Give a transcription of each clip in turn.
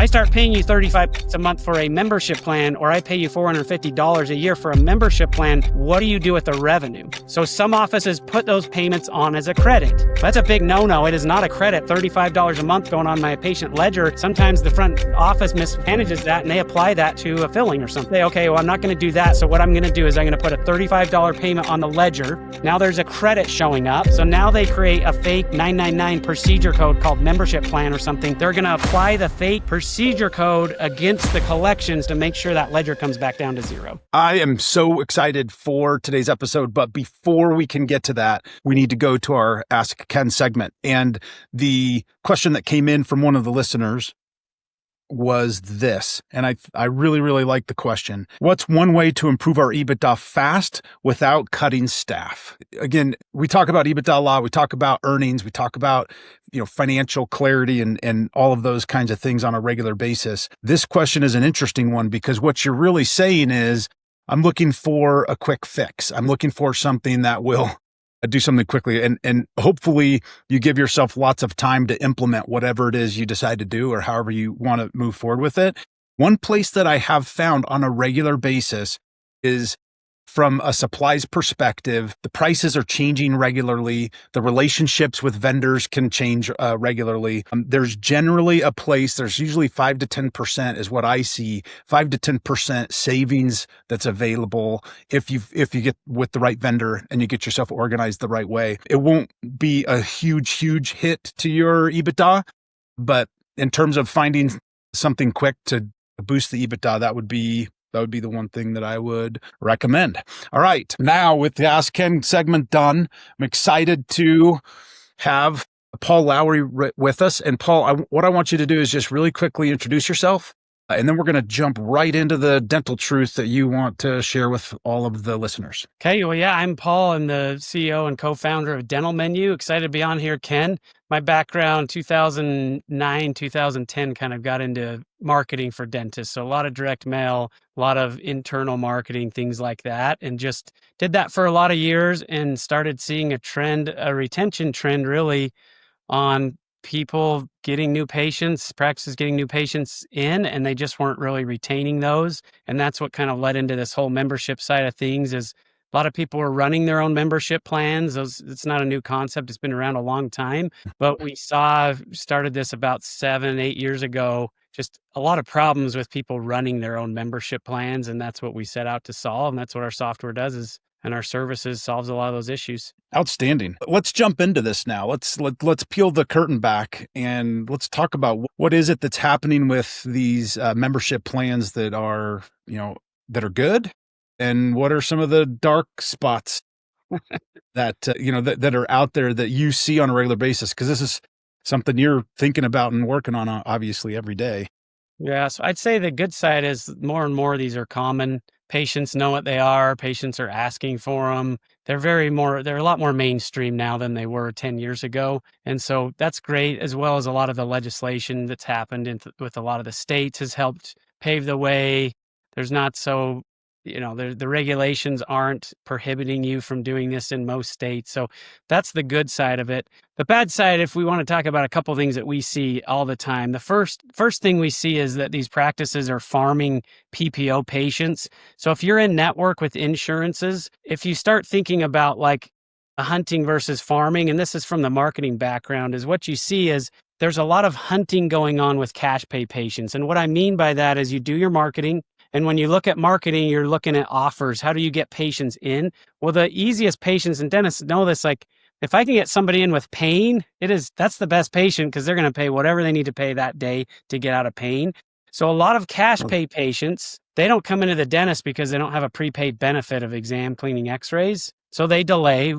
I start paying you $35 a month for a membership plan, or I pay you $450 a year for a membership plan, what do you do with the revenue? So some offices put those payments on as a credit. That's a big no-no. It is not a credit. $35 a month going on my patient ledger. Sometimes the front office mismanages that and they apply that to a filling or something. Okay, well, I'm not going to do that. So what I'm going to do is I'm going to put a $35 payment on the ledger. Now there's a credit showing up. So now they create a fake 999 procedure code called membership plan or something. They're going to apply the fake procedure code against the collections to make sure that ledger comes back down to zero. I am so excited for today's episode, but before we can get to that, we need to go to our Ask Ken segment. And the question that came in from one of the listeners was this, and I really, really like the question. What's one way to improve our EBITDA fast without cutting staff? Again, we talk about EBITDA a lot. We talk about earnings. We talk about, financial clarity and all of those kinds of things on a regular basis. This question is an interesting one because what you're really saying is, I'm looking for a quick fix. I'm looking for something that will do something quickly. And hopefully you give yourself lots of time to implement whatever it is you decide to do or however you want to move forward with it. One place that I have found on a regular basis is from a supplies perspective, the prices are changing regularly. The relationships with vendors can change regularly. There's generally a place, there's usually 5 to 10% is what I see, 5 to 10% savings that's available if you get with the right vendor and you get yourself organized the right way. It won't be a huge hit to your EBITDA, but in terms of finding something quick to boost the EBITDA, that would be the one thing that I would recommend. All right. Now with the Ask Ken segment done, I'm excited to have Paul Lowry with us. And Paul, what I want you to do is just really quickly introduce yourself. And then we're going to jump right into the dental truth that you want to share with all of the listeners. Okay. Well, yeah, I'm Paul. I'm the CEO and co-founder of Dental Menu. Excited to be on here, Ken. My background, 2009, 2010, kind of got into marketing for dentists. So a lot of direct mail, a lot of internal marketing, things like that. And just did that for a lot of years and started seeing a retention trend really on people getting new patients, practices getting new patients in, and they just weren't really retaining those. And that's what kind of led into this whole membership side of things is a lot of people were running their own membership plans. It's not a new concept. It's been around a long time, but we started this about 7-8 years ago, just a lot of problems with people running their own membership plans. And that's what we set out to solve. And that's what our software does and our services solves a lot of those issues. Outstanding. Let's jump into this now. Let's peel the curtain back and let's talk about what is it that's happening with these membership plans that are good, and what are some of the dark spots that that are out there that you see on a regular basis, because this is something you're thinking about and working on obviously every day. Yeah, so I'd say the good side is more and more of these are common. Patients know what they are. Patients are asking for them. They're a lot more mainstream now than they were 10 years ago. And so that's great, as well as a lot of the legislation that's happened with a lot of the states has helped pave the way. There's not so, the regulations aren't prohibiting you from doing this in most states. So that's the good side of it. The bad side, if we want to talk about a couple of things that we see all the time, the first thing we see is that these practices are farming PPO patients. So if you're in network with insurances, if you start thinking about like a hunting versus farming, and this is from the marketing background, is what you see is there's a lot of hunting going on with cash pay patients. And what I mean by that is you do your marketing. And when you look at marketing, you're looking at offers. How do you get patients in? Well, the easiest patients, and dentists know this, like if I can get somebody in with pain, that's the best patient because they're going to pay whatever they need to pay that day to get out of pain. So a lot of cash pay patients, they don't come into the dentist because they don't have a prepaid benefit of exam, cleaning, x-rays. So they delay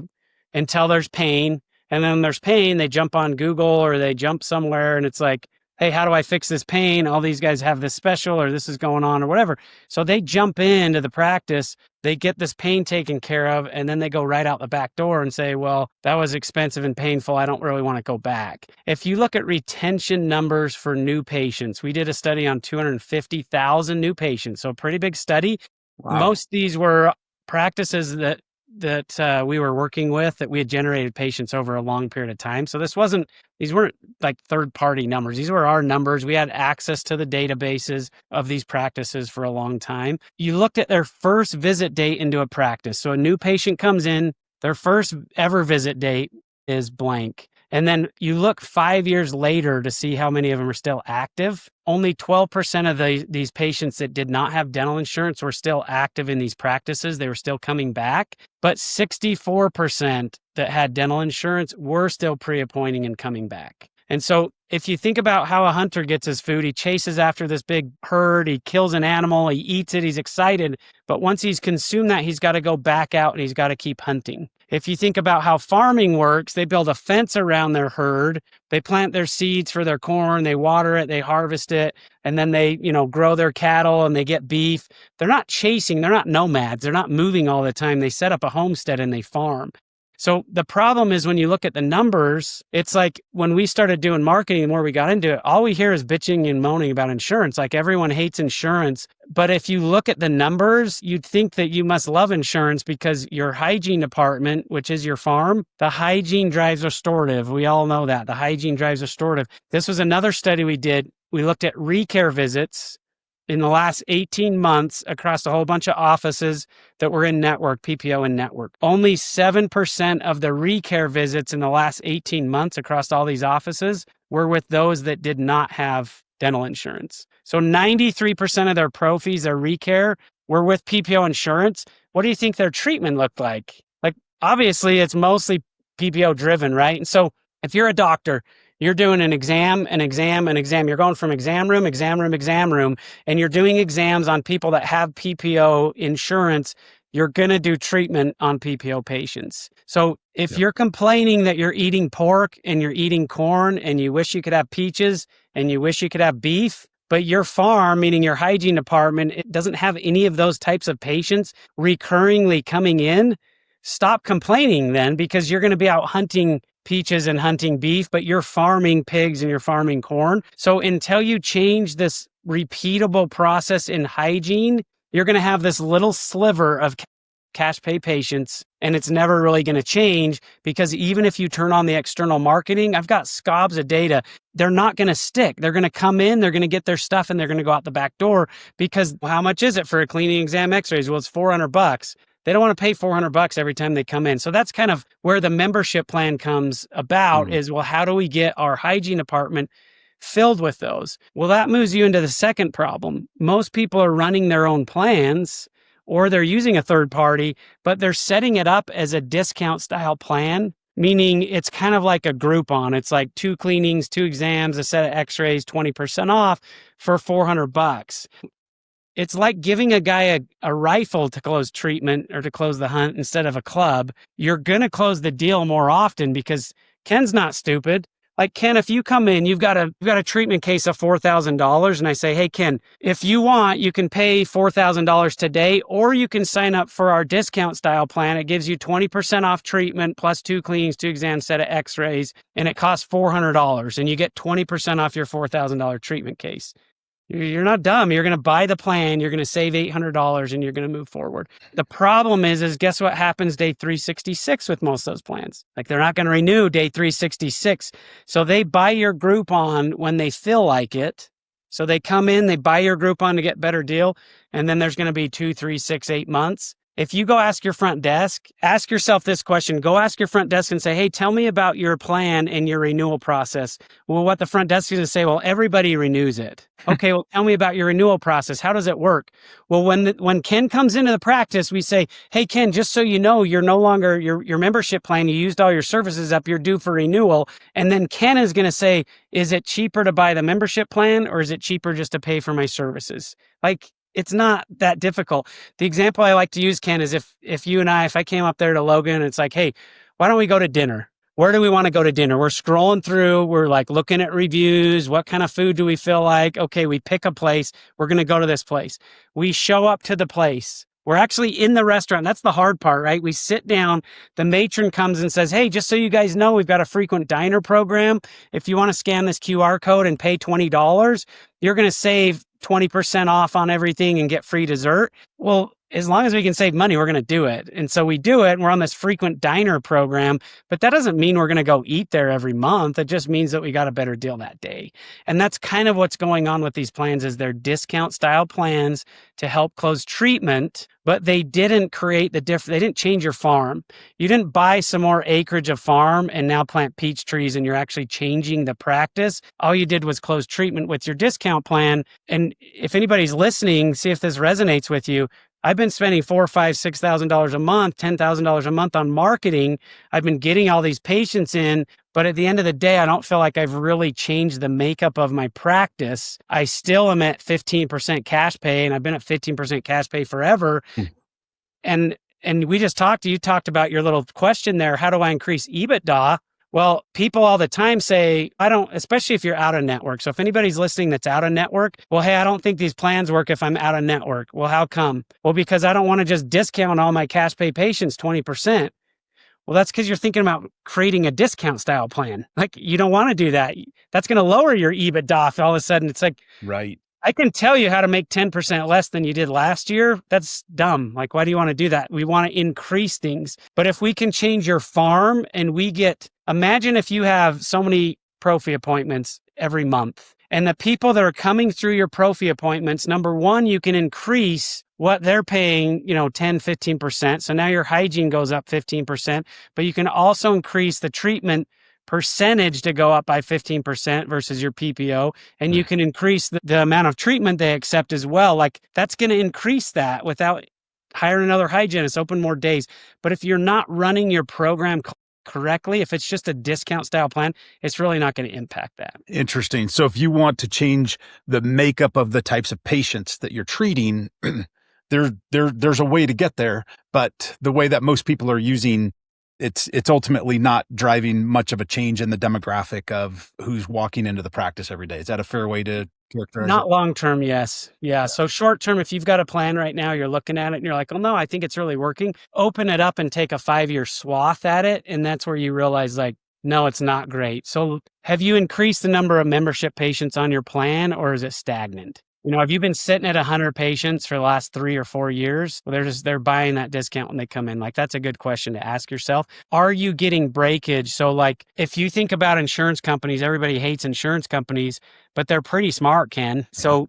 until there's pain. And then when there's pain, they jump on Google or they jump somewhere and it's like, hey, how do I fix this pain? All these guys have this special or this is going on or whatever. So they jump into the practice, they get this pain taken care of, and then they go right out the back door and say, well, that was expensive and painful. I don't really want to go back. If you look at retention numbers for new patients, we did a study on 250,000 new patients. So a pretty big study. Wow. Most of these were practices that that we were working with that we had generated patients over a long period of time. So these weren't like third-party numbers. These were our numbers. We had access to the databases of these practices for a long time. You looked at their first visit date into a practice. So a new patient comes in, their first ever visit date is blank. And then you look 5 years later to see how many of them are still active. Only 12% of these patients that did not have dental insurance were still active in these practices. They were still coming back. But 64% that had dental insurance were still pre-appointing and coming back. And so if you think about how a hunter gets his food, he chases after this big herd, he kills an animal, he eats it, he's excited. But once he's consumed that, he's got to go back out and he's got to keep hunting. If you think about how farming works, they build a fence around their herd, they plant their seeds for their corn, they water it, they harvest it, and then they, grow their cattle and they get beef. They're not chasing, they're not nomads, they're not moving all the time. They set up a homestead and they farm. So the problem is when you look at the numbers, it's like when we started doing marketing, the more we got into it, all we hear is bitching and moaning about insurance. Like everyone hates insurance. But if you look at the numbers, you'd think that you must love insurance because your hygiene department, which is your farm, the hygiene drives restorative. We all know that. The hygiene drives restorative. This was another study we did. We looked at recare visits in the last 18 months across a whole bunch of offices that were in network, PPO and network. Only 7% of the recare visits in the last 18 months across all these offices were with those that did not have dental insurance. So 93% of their pro fees, their recare, were with PPO insurance. What do you think their treatment looked like? Like, obviously, it's mostly PPO driven, right? And so if you're a doctor, you're doing an exam. You're going from exam room, and you're doing exams on people that have PPO insurance. You're going to do treatment on PPO patients. So if you're complaining that you're eating pork and you're eating corn and you wish you could have peaches and you wish you could have beef, but your farm, meaning your hygiene department, it doesn't have any of those types of patients recurringly coming in, stop complaining then, because you're going to be out hunting peaches and hunting beef, but you're farming pigs and you're farming corn. So until you change this repeatable process in hygiene, you're going to have this little sliver of cash pay patients, and it's never really going to change, because even if you turn on the external marketing, I've got scobs of data, they're not going to stick. They're going to come in, they're going to get their stuff, and they're going to go out the back door, because how much is it for a cleaning exam x-rays? Well, it's $400. They don't want to pay $400 every time they come in. So that's kind of where the membership plan comes about is, well, how do we get our hygiene department filled with those? Well, that moves you into the second problem. Most people are running their own plans, or they're using a third party, but they're setting it up as a discount style plan, meaning it's kind of like a Groupon. It's like 2 cleanings, 2 exams, a set of x-rays, 20% off for $400. It's like giving a guy a rifle to close treatment or to close the hunt instead of a club. You're going to close the deal more often because Ken's not stupid. Like, Ken, if you come in, you've got a treatment case of $4,000, and I say, hey, Ken, if you want, you can pay $4,000 today, or you can sign up for our discount style plan. It gives you 20% off treatment plus 2 cleanings, 2 exams, set of x-rays, and it costs $400, and you get 20% off your $4,000 treatment case. You're not dumb. You're going to buy the plan. You're going to save $800 and you're going to move forward. The problem is guess what happens day 366 with most of those plans? Like, they're not going to renew day 366. So they buy your Groupon when they feel like it. So they come in, they buy your Groupon to get better deal. And then there's going to be 2, 3, 6, 8 months. If you go ask your front desk, ask yourself this question. Go ask your front desk and say, hey, tell me about your plan and your renewal process. Well, what the front desk is going to say, well, everybody renews it. Okay, well, tell me about your renewal process. How does it work? Well, when Ken comes into the practice, we say, hey, Ken, just so you know, you're no longer, your membership plan, you used all your services up, you're due for renewal. And then Ken is going to say, is it cheaper to buy the membership plan, or is it cheaper just to pay for my services? Like, it's not that difficult. The example I like to use, Ken, is if you and if I came up there to Logan and it's like, hey, why don't we go to dinner? Where do we want to go to dinner? We're scrolling through, we're like looking at reviews. What kind of food do we feel like? Okay, we pick a place. We're going to go to this place. We show up to the place. We're actually in the restaurant. That's the hard part, right? We sit down. The matron comes and says, hey, just so you guys know, we've got a frequent diner program. If you want to scan this QR code and pay $20, you're going to save 20% off on everything and get free dessert. Well, as long as we can save money, we're going to do it. And so we do it, and we're on this frequent diner program, but that doesn't mean we're going to go eat there every month. It just means that we got a better deal that day. And that's kind of what's going on with these plans is they're discount style plans to help close treatment, but they didn't create they didn't change your farm. You didn't buy some more acreage of farm and now plant peach trees and you're actually changing the practice. All you did was close treatment with your discount plan. And if anybody's listening, see if this resonates with you. I've been spending $4,000, $5,000, $6,000 a month, $10,000 a month on marketing. I've been getting all these patients in, but at the end of the day, I don't feel like I've really changed the makeup of my practice. I still am at 15% cash pay, and I've been at 15% cash pay forever. And we just you talked about your little question there. How do I increase EBITDA? Well, people all the time say, I don't, especially if you're out of network. So if anybody's listening that's out of network, well, hey, I don't think these plans work if I'm out of network. Well, how come? Well, because I don't want to just discount all my cash pay patients 20%. Well, that's because you're thinking about creating a discount style plan. Like you don't want to do that. That's going to lower your EBITDA if all of a sudden it's like, right. I can tell you how to make 10% less than you did last year. That's dumb. Like, why do you want to do that? We want to increase things. But if we can change your farm and imagine if you have so many prophy appointments every month and the people that are coming through your prophy appointments, number one, you can increase what they're paying, 10, 15%. So now your hygiene goes up 15%, but you can also increase the treatment percentage to go up by 15% versus your PPO. And you can increase the amount of treatment they accept as well. Like that's going to increase that without hiring another hygienist, open more days. But if you're not running your program correctly, if it's just a discount style plan, it's really not going to impact that. Interesting. So if you want to change the makeup of the types of patients that you're treating, there's a way to get there, but the way that most people are using it's ultimately not driving much of a change in the demographic of who's walking into the practice every day. Is that a fair way to characterize Not it? long term, yes. Yeah. So short term, if you've got a plan right now, you're looking at it and you're like, oh no, I think it's really working. Open it up and take a 5-year swath at it. And that's where you realize like, no, it's not great. So have you increased the number of membership patients on your plan or is it stagnant? Have you been sitting at 100 patients for the last 3 or 4 years? Well, they're buying that discount when they come in. Like, that's a good question to ask yourself. Are you getting breakage? So like, if you think about insurance companies, everybody hates insurance companies, but they're pretty smart, Ken. So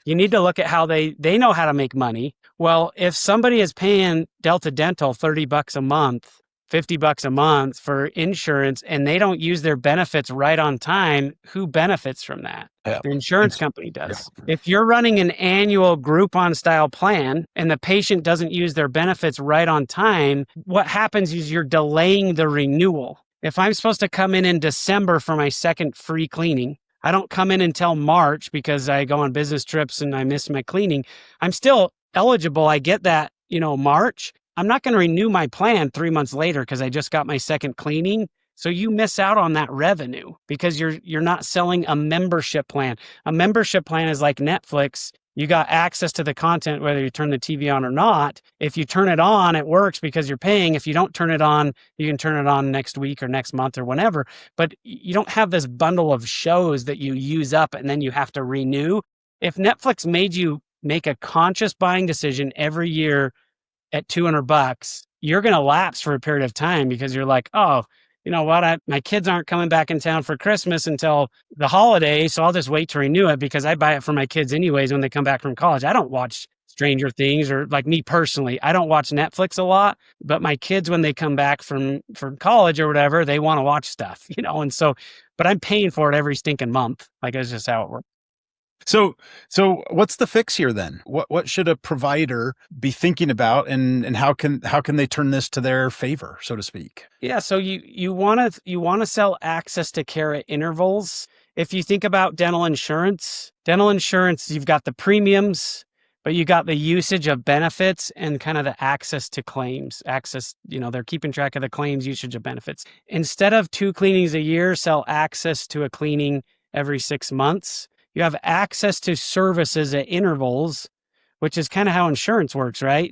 you need to look at how they know how to make money. Well, if somebody is paying Delta Dental $30 a month, $50 a month for insurance and they don't use their benefits right on time, who benefits from that? Yeah. The insurance company does. Yeah. If you're running an annual Groupon style plan and the patient doesn't use their benefits right on time, what happens is you're delaying the renewal. If I'm supposed to come in December for my second free cleaning, I don't come in until March because I go on business trips and I miss my cleaning. I'm still eligible. I get that, March. I'm not going to renew my plan 3 months later because I just got my second cleaning. So you miss out on that revenue because you're not selling a membership plan. A membership plan is like Netflix. You got access to the content whether you turn the TV on or not. If you turn it on, it works because you're paying. If you don't turn it on, you can turn it on next week or next month or whenever. But you don't have this bundle of shows that you use up and then you have to renew. If Netflix made you make a conscious buying decision every year at $200, you're going to lapse for a period of time because you're like, oh, you know what? My kids aren't coming back in town for Christmas until the holiday. So I'll just wait to renew it because I buy it for my kids anyways when they come back from college. I don't watch Stranger Things or like me personally, I don't watch Netflix a lot, but my kids, when they come back from college or whatever, they want to watch stuff, and so, but I'm paying for it every stinking month. Like it's just how it works. So what's the fix here then? What should a provider be thinking about and how can they turn this to their favor, so to speak? Yeah, so you want to sell access to care at intervals. If you think about dental insurance, you've got the premiums, but you got the usage of benefits and kind of the access to claims. They're keeping track of the claims, usage of benefits. Instead of 2 cleanings a year, sell access to a cleaning every 6 months. You have access to services at intervals, which is kind of how insurance works, right?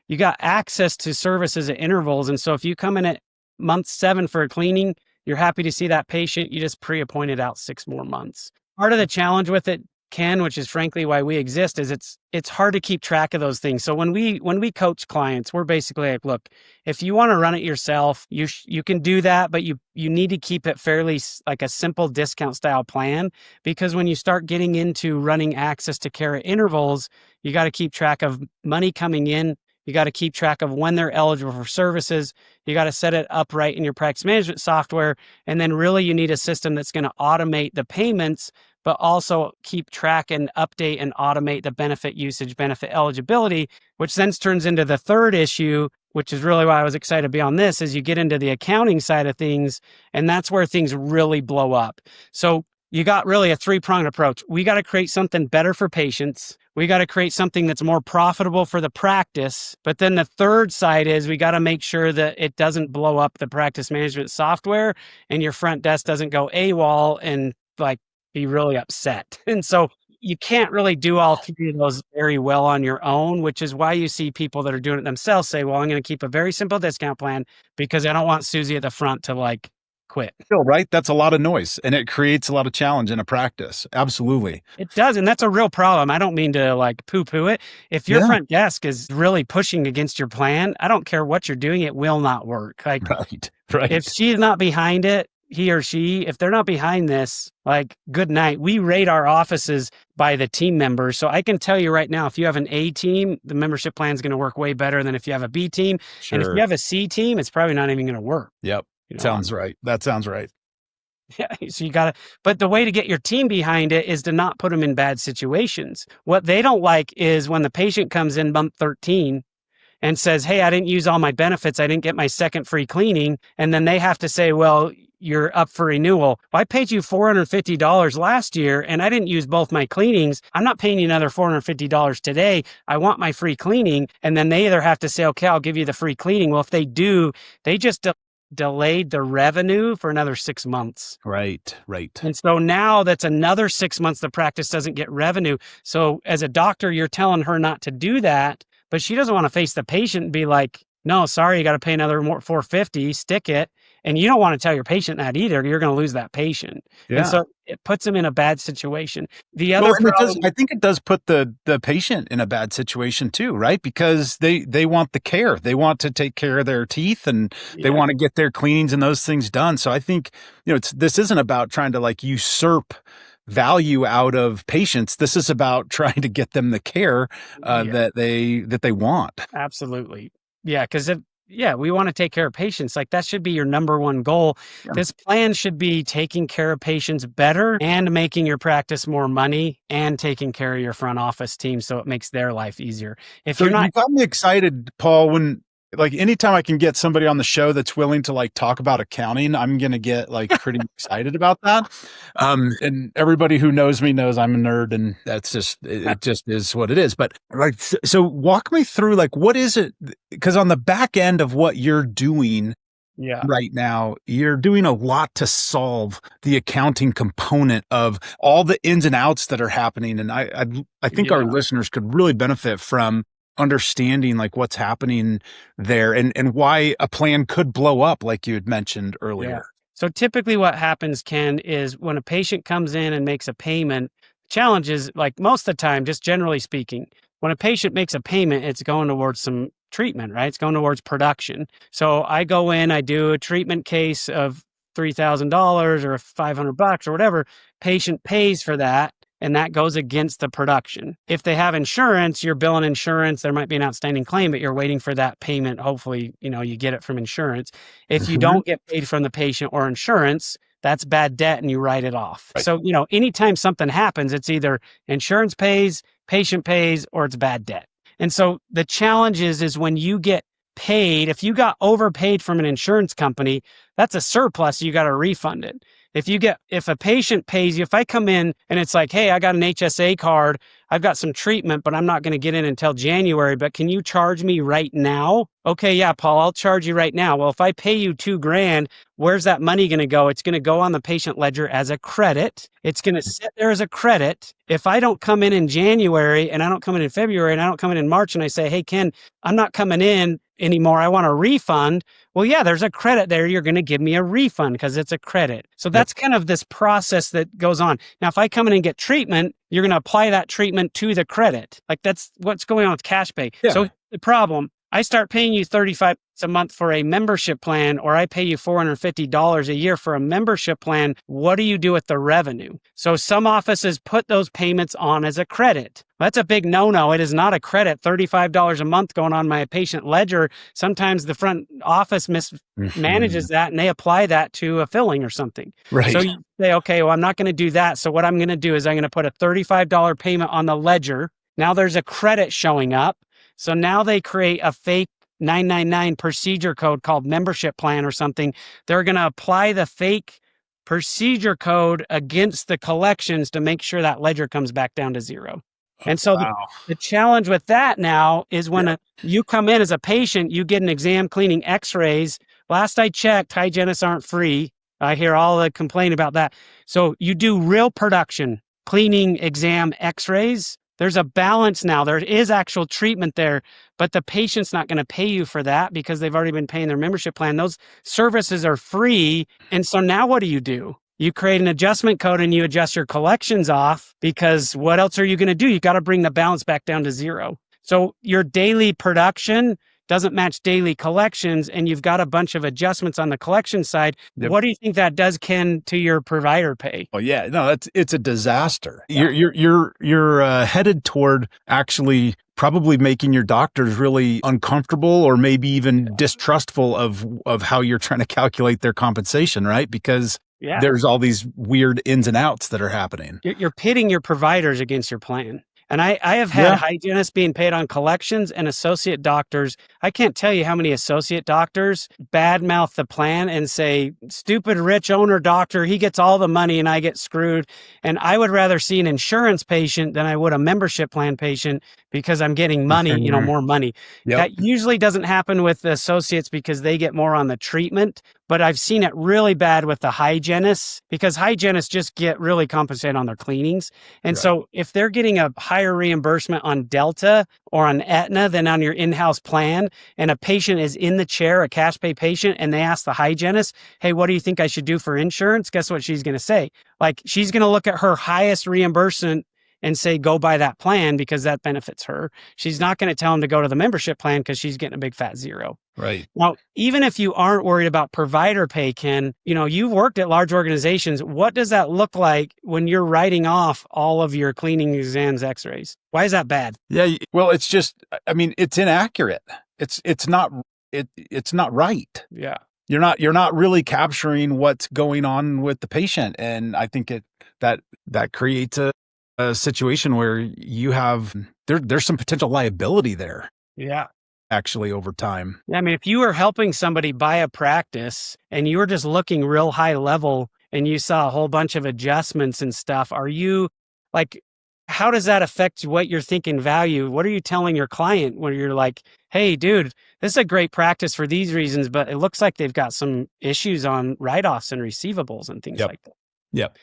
You got access to services at intervals. And so if you come in at month 7 for a cleaning, you're happy to see that patient, you just pre-appointed out 6 more months. Part of the challenge with it, Ken, which is frankly why we exist, is it's hard to keep track of those things. So when we coach clients, we're basically like, look, if you want to run it yourself, you can do that, but you need to keep it fairly like a simple discount style plan, because when you start getting into running access to care at intervals, you got to keep track of money coming in. You got to keep track of when they're eligible for services. You got to set it up right in your practice management software. And then really you need a system that's going to automate the payments, but also keep track and update and automate the benefit usage, benefit eligibility, which then turns into the third issue, which is really why I was excited to be on this, is you get into the accounting side of things, and that's where things really blow up. So you got really a three-pronged approach. We got to create something better for patients. We got to create something that's more profitable for the practice. But then the third side is we got to make sure that it doesn't blow up the practice management software and your front desk doesn't go AWOL and like be really upset. And so you can't really do all three of those very well on your own, which is why you see people that are doing it themselves say, well, I'm going to keep a very simple discount plan because I don't want Susie at the front to like quit. Still, right? That's a lot of noise and it creates a lot of challenge in a practice. Absolutely. It does. And that's a real problem. I don't mean to like poo poo it. If your front desk is really pushing against your plan, I don't care what you're doing, it will not work. Like, right. If she's not behind it, he or she, if they're not behind this, like, good night. We rate our offices by the team members. So I can tell you right now, if you have an A team, the membership plan is going to work way better than if you have a B team. Sure. And if you have a C team, it's probably not even going to work. Yep. Sounds right. That sounds right. Yeah. So you got to, but the way to get your team behind it is to not put them in bad situations. What they don't like is when the patient comes in month 13 and says, hey, I didn't use all my benefits. I didn't get my second free cleaning. And then they have to say, well, you're up for renewal. Well, I paid you $450 last year and I didn't use both my cleanings. I'm not paying you another $450 today. I want my free cleaning. And then they either have to say, okay, I'll give you the free cleaning. Well, if they do, they just delayed the revenue for another 6 months. Right. And so now that's another 6 months the practice doesn't get revenue. So as a doctor, you're telling her not to do that, but she doesn't want to face the patient and be like, no, sorry, you got to pay another $450, stick it. And you don't want to tell your patient that either. You're going to lose that patient. Yeah. And so it puts them in a bad situation. The other problem, I think it does put the patient in a bad situation too, right? Because they want the care. They want to take care of their teeth and they want to get their cleanings and those things done. So I think, this isn't about trying to like usurp value out of patients. This is about trying to get them the care that they want. Absolutely. Yeah. Because we want to take care of patients. Like that should be your number one goal. Yeah. This plan should be taking care of patients better and making your practice more money and taking care of your front office team so it makes their life easier. If you're not, you got me excited, Paul, when like anytime I can get somebody on the show that's willing to like talk about accounting, I'm going to get like pretty excited about that. And everybody who knows me knows I'm a nerd and that's just, it just is what it is. But like, so walk me through like, what is it? Because on the back end of what you're doing right now, you're doing a lot to solve the accounting component of all the ins and outs that are happening. And I think our listeners could really benefit from understanding like what's happening there and why a plan could blow up like you had mentioned earlier. Yeah. So typically what happens, Ken, is when a patient comes in and makes a payment, challenge is like most of the time, just generally speaking, when a patient makes a payment, it's going towards some treatment, right? It's going towards production. So I go in, I do a treatment case of $3,000 or $500 or whatever, patient pays for that. And that goes against the production. If they have insurance, you're billing insurance. There might be an outstanding claim, but you're waiting for that payment. Hopefully, you get it from insurance. If you don't get paid from the patient or insurance, that's bad debt and you write it off. Right. So, anytime something happens, it's either insurance pays, patient pays, or it's bad debt. And so the challenge is when you get paid, if you got overpaid from an insurance company, that's a surplus. You got to refund it. If a patient pays you, if I come in and it's like, hey, I got an HSA card, I've got some treatment, but I'm not going to get in until January, but can you charge me right now? Okay, yeah, Paul, I'll charge you right now. Well, if I pay you $2,000, where's that money going to go? It's going to go on the patient ledger as a credit. It's going to sit there as a credit. If I don't come in January and I don't come in February and I don't come in March and I say, hey, Ken, I'm not coming in anymore. I want a refund. Well, yeah, there's a credit there. You're going to give me a refund because it's a credit. So that's kind of this process that goes on. Now, if I come in and get treatment, you're going to apply that treatment to the credit. Like that's what's going on with cash pay. Yeah. So the problem, I start paying you $35 a month for a membership plan, or I pay you $450 a year for a membership plan. What do you do with the revenue? So some offices put those payments on as a credit. That's a big no-no. It is not a credit. $35 a month going on my patient ledger. Sometimes the front office mismanages that and they apply that to a filling or something. Right. So you say, okay, well, I'm not going to do that. So what I'm going to do is I'm going to put a $35 payment on the ledger. Now there's a credit showing up. So now they create a fake 999 procedure code called membership plan or something. They're going to apply the fake procedure code against the collections to make sure that ledger comes back down to zero. And so the challenge with that now is when you come in as a patient, you get an exam, cleaning, x-rays. Last I checked, hygienists aren't free. I hear all the complaint about that. So you do real production, cleaning, exam, x-rays. There's a balance now. There is actual treatment there, but the patient's not going to pay you for that because they've already been paying their membership plan. Those services are free. And so now what do? You create an adjustment code and you adjust your collections off because what else are you going to do? You got to bring the balance back down to zero. So your daily production doesn't match daily collections and you've got a bunch of adjustments on the collection side. Yep. What do you think that does, Ken, to your provider pay? Oh yeah, no, it's a disaster. Yeah. You're headed toward actually probably making your doctors really uncomfortable or maybe even distrustful of how you're trying to calculate their compensation, right? Because there's all these weird ins and outs that are happening. You're pitting your providers against your plan. And I have had hygienists being paid on collections and associate doctors. I can't tell you how many associate doctors badmouth the plan and say, stupid rich owner doctor, he gets all the money and I get screwed. And I would rather see an insurance patient than I would a membership plan patient because I'm getting money, more money. Yep. That usually doesn't happen with the associates because they get more on the treatment. But I've seen it really bad with the hygienists because hygienists just get really compensated on their cleanings. And so if they're getting a higher reimbursement on Delta or on Aetna than on your in-house plan, and a patient is in the chair, a cash pay patient, and they ask the hygienist, hey, what do you think I should do for insurance? Guess what she's going to say? Like, she's going to look at her highest reimbursement and say, go buy that plan because that benefits her. She's not going to tell him to go to the membership plan because she's getting a big fat zero. Right. Now, even if you aren't worried about provider pay, Ken, you've worked at large organizations. What does that look like when you're writing off all of your cleaning, exams, x-rays? Why is that bad? Yeah. Well, it's just, it's inaccurate. It's not right. Yeah. You're not really capturing what's going on with the patient. And I think that creates a situation where you have there's some potential liability there. Yeah. Actually over time. Yeah. I mean, if you were helping somebody buy a practice and you were just looking real high level and you saw a whole bunch of adjustments and stuff, are you like, how does that affect what you're thinking value? What are you telling your client when you're like, hey, dude, this is a great practice for these reasons, but it looks like they've got some issues on write-offs and receivables and things like that. Yep.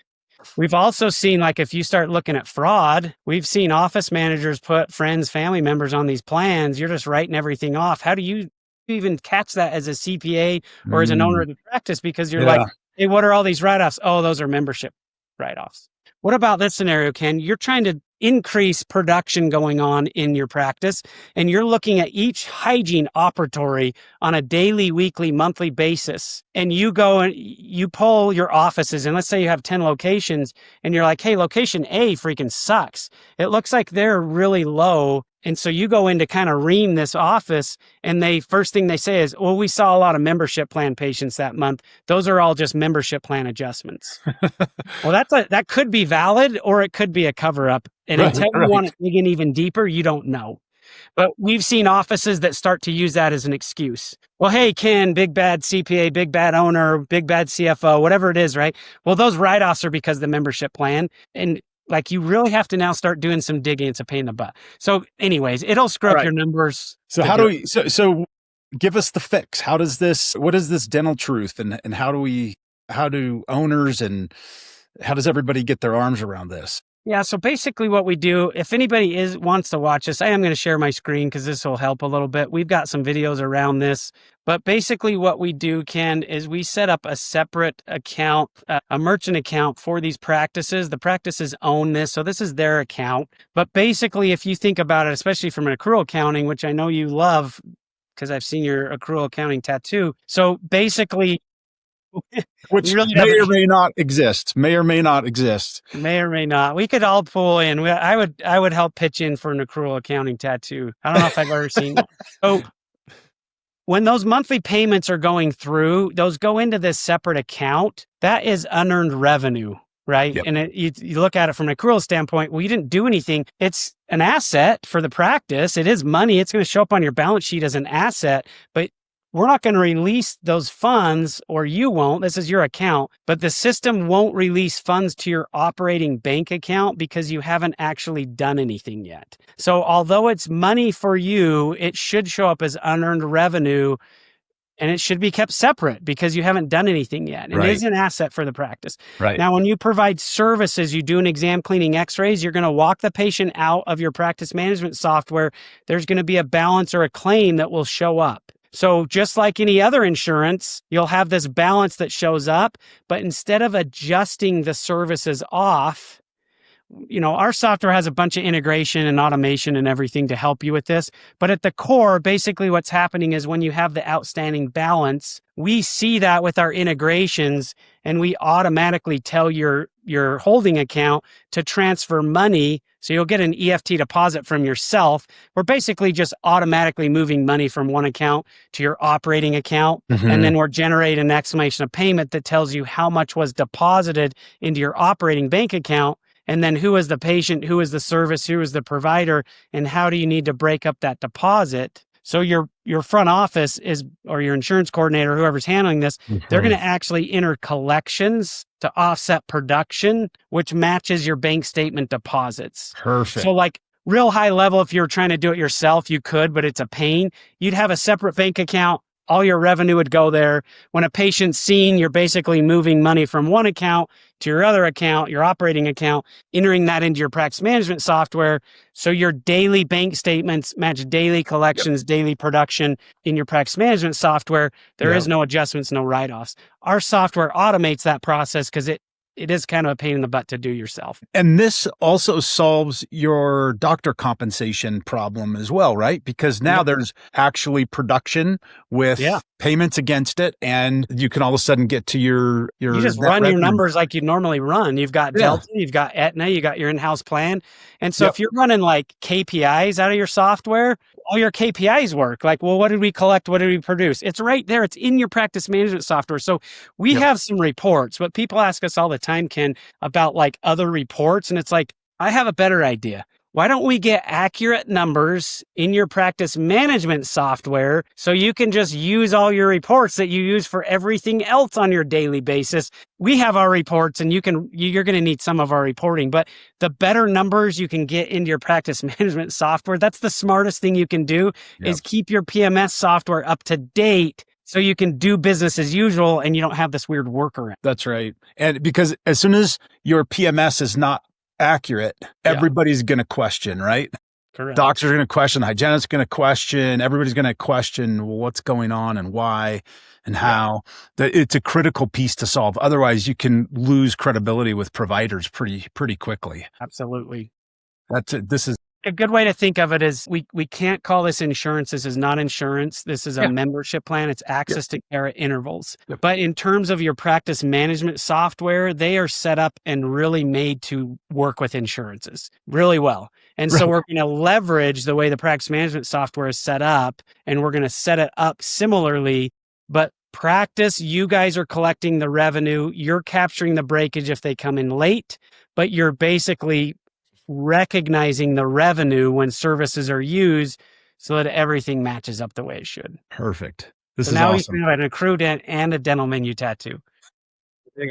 We've also seen, like, if you start looking at fraud, we've seen office managers put friends, family members on these plans. You're just writing everything off. How do you even catch that as a CPA or as an owner of the practice? Because you're like, hey, what are all these write-offs? Oh, those are membership write-offs. What about this scenario, Ken? You're trying to increase production going on in your practice, and you're looking at each hygiene operatory on a daily, weekly, monthly basis. And you go and you poll your offices, and let's say you have 10 locations, and you're like, hey, location A freaking sucks. It looks like they're really low. And so you go in to kind of ream this office, and first thing they say is, well, we saw a lot of membership plan patients that month. Those are all just membership plan adjustments. Well, that could be valid, or it could be a cover up. And until you want to dig in even deeper, you don't know. But we've seen offices that start to use that as an excuse. Well, hey, Ken, big bad CPA, big bad owner, big bad CFO, whatever it is, right? Well, those write-offs are because of the membership plan. And like, you really have to now start doing some digging. It's a pain in the butt. So anyways, it'll screw up your numbers. So so give us the fix. What is this dental truth, and how do owners and how does everybody get their arms around this? Yeah, so basically what we do, if anybody wants to watch this, I am going to share my screen because this will help a little bit. We've got some videos around this, but basically what we do, Ken, is we set up a separate account, a merchant account for these practices. The practices own this, so this is their account. But basically, if you think about it, especially from an accrual accounting, which I know you love because I've seen your accrual accounting tattoo. So basically, we Which really may have or may not exist, may or may not exist. May or may not. We could all pull in. I would help pitch in for an accrual accounting tattoo. I don't know if I've ever seen that. So when those monthly payments are going through, those go into this separate account. That is unearned revenue, right? Yep. And you look at it from an accrual standpoint, well, you didn't do anything. It's an asset for the practice. It is money. It's going to show up on your balance sheet as an asset, but we're not going to release those funds, or you won't. This is your account, but the system won't release funds to your operating bank account because you haven't actually done anything yet. So although it's money for you, it should show up as unearned revenue, and it should be kept separate because you haven't done anything yet. And Right. it is an asset for the practice. Right. Now, when you provide services, you do an exam, cleaning, x-rays, you're going to walk the patient out of your practice management software. There's going to be a balance or a claim that will show up. So just like any other insurance, you'll have this balance that shows up, but instead of adjusting the services off, our software has a bunch of integration and automation and everything to help you with this. But at the core, basically what's happening is when you have the outstanding balance, we see that with our integrations, and we automatically tell your holding account to transfer money. So you'll get an EFT deposit from yourself. We're basically just automatically moving money from one account to your operating account. Mhm. And then we're generating an exclamation of payment that tells you how much was deposited into your operating bank account. And then who is the patient, who is the service, who is the provider, and how do you need to break up that deposit? So your front office or your insurance coordinator, whoever's handling this, they're going to actually enter collections to offset production, which matches your bank statement deposits. Perfect. So like real high level, if you're trying to do it yourself, you could, but it's a pain. You'd have a separate bank account. All your revenue would go there. When a patient's seen, you're basically moving money from one account to your other account, your operating account, entering that into your practice management software. So your daily bank statements match daily collections, daily production in your practice management software. There is no adjustments, no write-offs. Our software automates that process because it is kind of a pain in the butt to do yourself. And this also solves your doctor compensation problem as well, right? Because now there's actually production with payments against it, and you can all of a sudden get to your you just run your numbers like you normally run. You've got Delta, you've got Aetna, you got your in-house plan. And so if you're running like KPIs out of your software, all your KPIs work. Like, well, what did we collect? What did we produce? It's right there. It's in your practice management software. So we have some reports, but people ask us all the time, Ken, about like other reports. And it's like, I have a better idea. Why don't we get accurate numbers in your practice management software so you can just use all your reports that you use for everything else on your daily basis? We have our reports, and you're going to need some of our reporting, but the better numbers you can get into your practice management software, that's the smartest thing you can do is keep your PMS software up to date so you can do business as usual and you don't have this weird workaround. That's right. And because as soon as your PMS is not accurate, everybody's going to question, right? Correct. Doctors are going to question, the hygienist is going to question, everybody's going to question what's going on and why and how. It's a critical piece to solve. Otherwise, you can lose credibility with providers pretty quickly. Absolutely. That's it. This is a good way to think of it is we can't call this insurance. This is not insurance. This is a membership plan. It's access to care at intervals. But in terms of your practice management software, they are set up and really made to work with insurances really well. And so we're going to leverage the way the practice management software is set up, and we're going to set it up similarly. But practice, you guys are collecting the revenue. You're capturing the breakage if they come in late, but you're basically recognizing the revenue when services are used so that everything matches up the way it should. perfect. This So is now awesome. we can have an accrued and a dental menu tattoo. They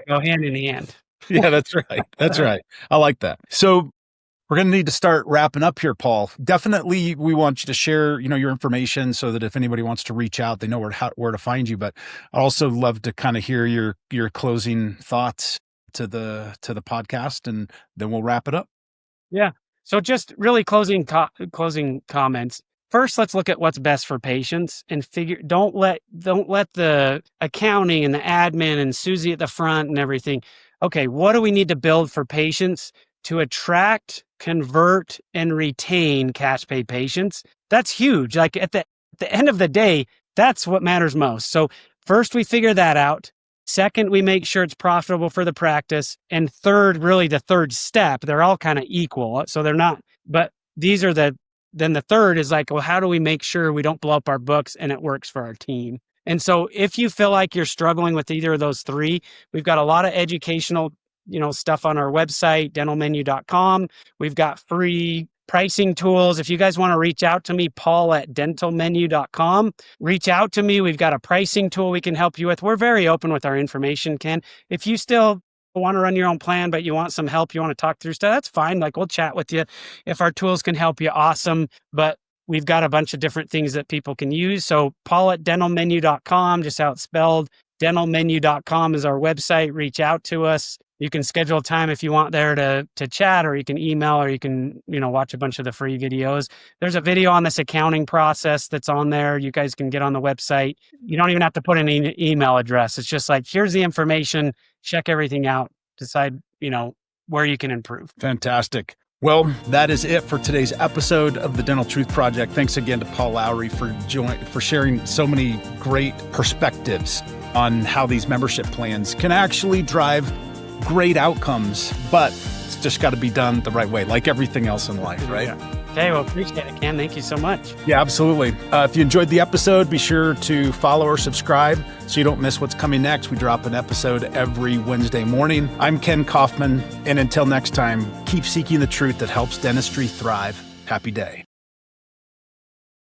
go hand in hand. Yeah, that's right. That's right. I like that. So we're going to need to start wrapping up here, Paul. Definitely, we want you to share, your information so that if anybody wants to reach out, they know where to find you. But I also love to kind of hear your closing thoughts. to the podcast, and then we'll wrap it up. Yeah. So just really closing comments. First, let's look at what's best for patients and figure. Don't let the accounting and the admin and Susie at the front and everything. Okay, what do we need to build for patients to attract, convert, and retain cash pay patients? That's huge. Like at the end of the day, that's what matters most. So first, we figure that out. Second, we make sure it's profitable for the practice. And third, really the third step, they're all kind of equal. So they're not, but these are then the third is like, well, how do we make sure we don't blow up our books and it works for our team? And so if you feel like you're struggling with either of those three, we've got a lot of educational, stuff on our website, dentalmenu.com. We've got free pricing tools. If you guys want to reach out to me, paul@dentalmenu.com, reach out to me. We've got a pricing tool we can help you with. We're very open with our information, Ken. If you still want to run your own plan, but you want some help, you want to talk through stuff, that's fine. Like we'll chat with you. If our tools can help you, awesome. But we've got a bunch of different things that people can use. So paul@dentalmenu.com, just how it's spelled. Dentalmenu.com is our website. Reach out to us. You can schedule time if you want there to chat, or you can email, or you can, watch a bunch of the free videos. There's a video on this accounting process that's on there. You guys can get on the website. You don't even have to put in an email address. It's just like, here's the information, check everything out, decide, where you can improve. Fantastic. Well, that is it for today's episode of the Dental Truth Project. Thanks again to Paul Lowry for sharing so many great perspectives on how these membership plans can actually drive great outcomes, but it's just got to be done the right way, like everything else in life, right? Yeah. Okay, well, appreciate it, Ken. Thank you so much. Yeah, absolutely. If you enjoyed the episode, be sure to follow or subscribe so you don't miss what's coming next. We drop an episode every Wednesday morning. I'm Ken Kaufman, and until next time, keep seeking the truth that helps dentistry thrive. Happy day.